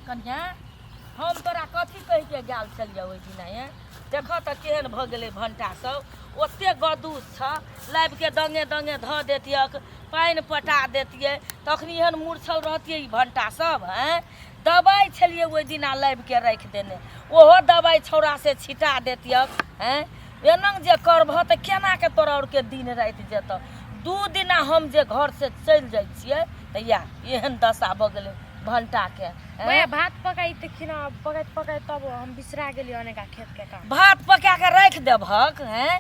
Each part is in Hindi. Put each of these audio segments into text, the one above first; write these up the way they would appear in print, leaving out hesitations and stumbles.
कन्या हम तोरा कथी कह के गेल छलिए ओहि दिन देख त केहन भ गेलै भंटा सब ओते गदूस छ लाबि के दंगे दंगे ध देतियक पानि पटा देतियै तखनी एहन मूर्छल रहतियै ई भंटा सब हैं दवाई छलिए ओहि दिना लाबि के राखि देने ओहो दवाई छौड़ा से छिटा देतियक हैं एनंग जे करबह त केना के तोरा और के दिन राति जेत 2 दिना हम जे घर से चलि जाइ छियै त या एहन दशा भ गेलै भंटा के मैं भात पकाई त खिना पकाइत पकाइत तब हम बिसरा गेली अनेका खेत के काम भात पका के राखि देबहक हैं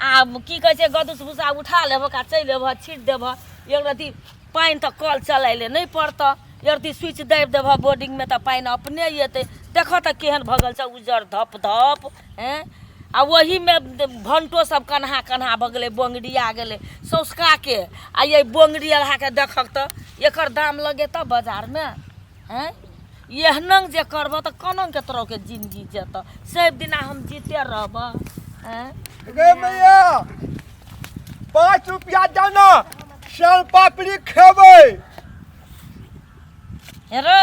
आ की कहै छै गदूस भूसा उठा लेबहक आ चलि एबह छीट देबह एक रति पानि त कल चलाइले नहीं पड़त एक रति स्विच दाबि देबह बोर्डिंग में त पानि अपने अयतै देख त केहन भ गेल छ उजर धप धप हैं आ वही में भंटो सब कन्हा कन्हा भ गेलै बोंगड़िया गेलै सौसका के आ ये बोंगड़ी अल्हा के देखक त एकर दाम लगे त बाजार में हैं एहनंग जे करब त कनंग के तरह के जिंदगी जेत सब दिना हम जीते रहब हैं गे मैया 5 रुपया देना सन पापड़ी खेबै हेरो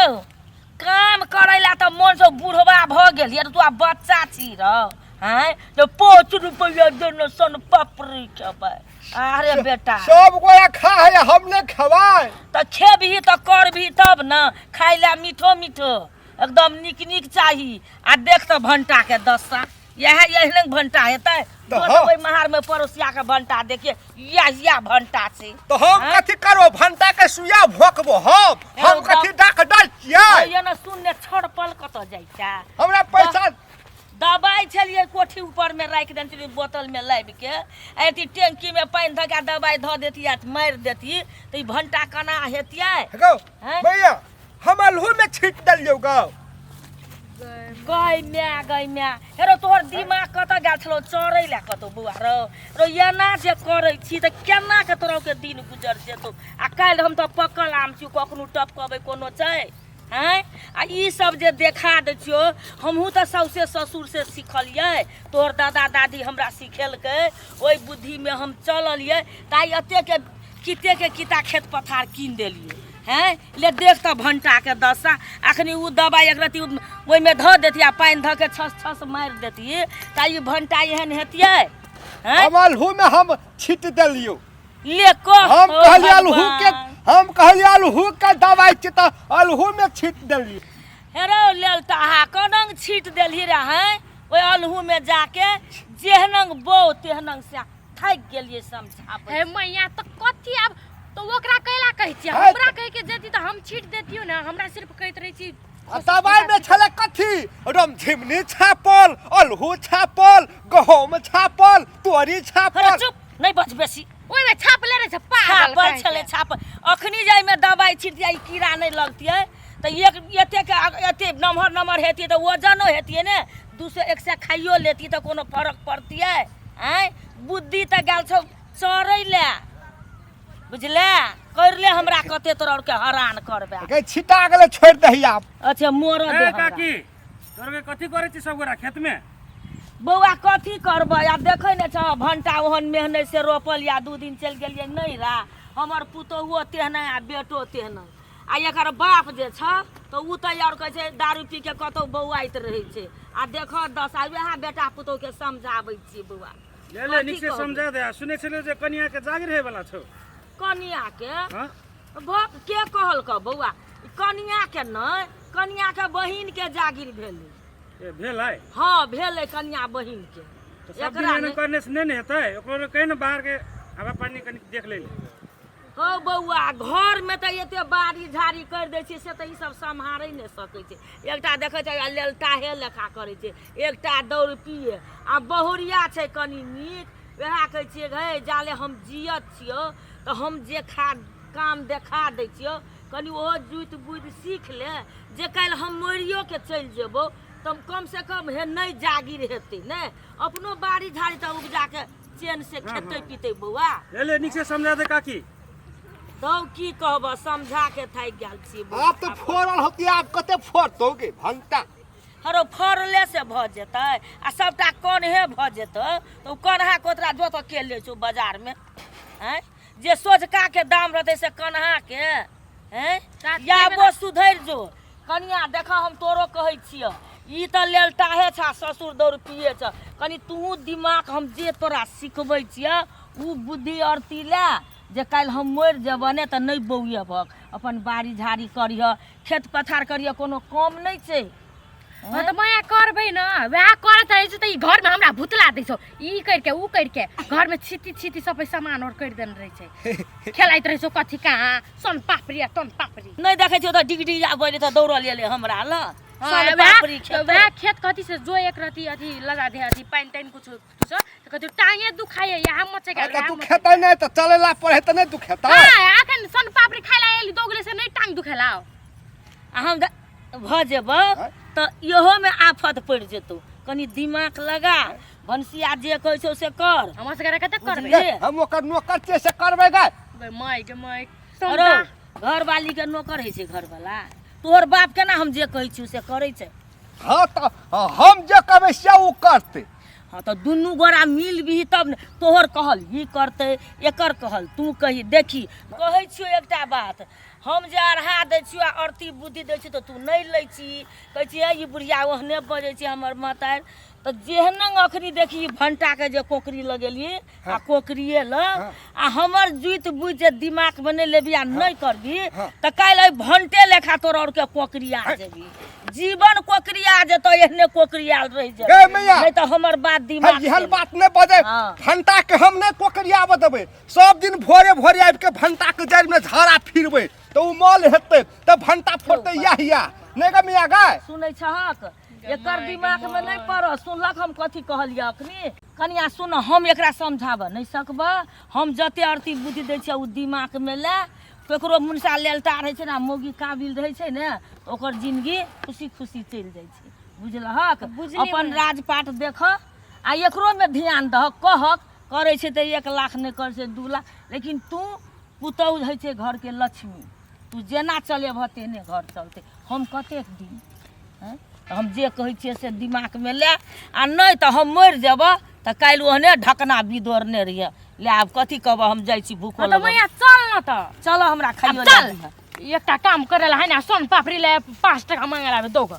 काम करैला त मन से बुढ़वा भ गेल यार तू आ बच्चा छी र हैं तो 5 रुपया देना सन पापड़ी खेबै अरे बेटा सब गोया खा है हमने खवाए त खेबही त करबही तब न खाइला मीठो मीठो एकदम निक निक चाही आ देख त भंटा के दशा यही भंटा हेतै तो ओहि महार में पड़ोसिया के भंटा देखिए या भंटा छै तो हम कथी करबो भंटा के सुइया भोकबो हम कथी डॉक्टर छियै ये न सुनने छड़पल कत जाइ छै हमरा पैसा दवाई छलिए कोठी ऊपर में राख देने छलिए बोतल में लाबि के ऐती टैंकी में पानी धका दवाई ध देती आ मार देती त ई भंटा कना हेतियै गौ भैया हम अलहू में छीट दलियो गौ गई म्या हेरो तोहर दिमाग कत गेल छलो चरै ला कतो बुआ रो एना जे करै छी त केना के तोरा के दिन गुजर जेतो आ काल्हि हम त पक्कल आम छी कखनो टपकबै कोनो छै हैं आ ई सब जे देखा दै छियो हमहू त सौसे ससुर से सिखलियै तोहर दादा दादी हमरा सिखेलकै ओइ बुद्धि में हम चललियै ताई अते के किता खेत पथार कीन देलियै हैं ले देख त भंटा के दशा अखनी उ दवाई एक रति ओइ में ध देती आ पानी ध के छस छस मार देती त ई भंटा एहन हेतियै हैं हम अलहू में हम छीट दलियो ले को हम कहलिए अलहू के दवाई छी त अलहू में छीट दलियो हेरो लेलता हा कनंग छीट देली रे हैं ओइ अलहू में जाके जेहनंग बो तेहनंग से थक गेलिए समझाबै हे मैया त कथी अब तो ओकरा कैला कहै छी हमरा कह के जेती त हम छीट देतियो ना हमरा सिर्फ कहत रही छी दवाई में छले कथी रम झिमनी छापल अलहू छापल गहूम छापल तोरी छापल चुप नहीं बच बेसी ओइ में छापले रे छापल छले छापल अखनी जाय में दवाई छिट दिया कीड़ा नहीं लगतियै त एते नमहर हेती त वजनो हेतियै ने 200 100 खाइयो लेती त कोनो फर्क पड़तियै हैं बुद्धि त गेल छौ चरै ले बुझले करले हमरा कते तोरा के हैरान करबे के छिटा गेले छोड़ दही आप अच्छा मोर दे काकी तोरके कथी करे छी सब गोरा खेत में बौआ कथी करबै आ देखै ने छ भंटा ओहन मेहनत से रोपल या 2 दिन चल गेलियै नहीं रा हमर पुतोहुओ तेहना आ बेटो तेहना आ एकर बाप जे छ तो उ त यार कहै छै दारू पी के कतौ बौआइत रहै छै आ देख दशा वएह बेटा पुतोह के समझाबै छी बौआ ले निक से समझा दे सुनै छलियो जे कनिया के जागिर हे वाला छौ कनिया के हां के कहल क बौआ कनिया के नहीं कनिया के बहिन के जागिर भेलै ए भेलै हां भेलै कनिया बहिन के तो सब दिन करने से नहीं हेतै ओकरो कहि न बाहर के हवा पानी कनी देख ले हो बौआ घर में त एते बाड़ी झाड़ी कर दै छै से त ई सब सम्हारै नै सकै छै एकटा देखै छै लेलटाहे लेखा करै छै एकटा दौड़ पिए आ बहुरिया छै कनी नीक वएह कहै छियै हे जाले हम जियत छियो त हम जे काम देखा दै छियो कनी ओहो जुइत बुइत सीख ले जे काल्हि हम मोरियो के चलि जेबो तब कम से कम हे नहीं जागिर हेतै ने अपनो बाड़ी झाड़ी त उपजा के चैन से खेतै पीतै बौआ ले निक से समझा दे काकी तो की कहब समझा के थाक गेल छी आप तो फोड़ल होती आप कते फोड़तोगे भंटा हरो फरले से भ जेतै आ सबटा कन्हे भ जेतै तो कन्हा कोतरा जोत के ले छौ बाजार में हैं जे सोझका के दाम रहते से कन्हा के हैं या वो सुधर जो कनिया देखा हम तोरो कहै छिय ई त लेलटाहे छ ससुर दौड़ पिए छ कनी तू दिमाग हम जे तोरा सिखबै छिय उ बुद्धि अरती ले जे काल्हि हम मरि जेबऽ ने तऽ नहि बौएबक अपन बाड़ी झाड़ी करिह खेत पथार करिह कोनो कम नहि छै त मैं करबै न वह करत रहै छ त ई घर में हमरा भुतला दै छौ ई करके उ करके घर में छिटी सबै सामान और कर देन रहै छै खेलाइत रहै छौ कथि कहाँ सन पापड़ी तन पापड़ी नहीं देखे छियो त डिगडिगा बोले त दौड़ ले हमरा ल सन पापड़ी वह खेत कथि से जो एक रति अथि लगा दे अथि पानी टाइम कुछ छ त कथि टांगे दुखाए यहाँ मचेगा तू खेता नहीं तो चलेला पड़े तो नहीं तू खेता आखन सन पापड़ी खाइला एली दोगले से नहीं टांग दुखेला हम भ जेब त इहो में आफत पड़ जेतौ कनी दिमाग लगा भनसिया जे कहै छौ से कर हम से कते करबे बुझलिए? हम ओकर नौकर छे से करबे गा माय अरे घर वाली के नौकर है छै घर वाला तोहर बाप केना हम जे कहै छी से करै छै हाँ तो हम जे कहबे से उ करते हाँ तो दुनू गोरा मिल भी तब ने तोहर कहल ई करते एकर कहल तू कही देखी कहै छियो एकटा बात हम जे अढ़ा दै छियो अरती बुद्धि दै छी तो तू नहीं लै छी कहै छी ई बुढ़िया ओहने बजै छै हमर मातार तो जेहन अखनी देखी भंटा के जे कोकरी लगेली आ कोकरिए ल आ हमर जुइत बुझ जे दिमाग में नहीं लेबी आ नहीं करबी तो काल्हि भंटे लेखा तोर और के कोकरिया जेबी जीवन कोकरिया जेतो एहने कोकरिया रह जे ए मैया नहीं तो हमर बात दिमाग यहन से बात नहीं बजे हाँ। भंटा के हम नहीं कोकरिया बदबे सब दिन भोरे भोरे आबि के भंटा के जड़ में झाड़ा फिरबे तो उ मल हेते तो भंटा फोड़ते या नहीं गा मिया गाय सुनै छहक एकर दिमाग में नहीं पड़ सुनलक हम कथी कहलिए अखनी कनिया सुन हम एकरा समझाबऽ नहीं सकबऽ हम जते अरती बुद्धि दै छियै उ दिमाग में ले केकरो मुनसा लेलता रहै छै ना मौगी काबिल रहै छै ने ओकर जिंदगी खुशी खुशी चलि जाइ छै बुझलहक अपन राजपाट देख आ एकरो में ध्यान दहक कहक करै छै तऽ 1 लाख नहीं करै छै 2 लाख लेकिन तू पुतौह होइ छै घर के लक्ष्मी तू जेना चलेबह तेने घर चलते हम कतेक दिन हैं हम जे कहै छियै से दिमाग में ले आ नहीं तो हम मरि जेबऽ तऽ काल्हि ओहने ढकना बिदोरने रहिए ले आब कथी कहबऽ हम जाइ छी भूखो त मैया चल न त चलो हमरा खाइयो चल ले एकटा काम करेला है ना सोन पापड़ी ले 5 टका मांगे लाबे दोग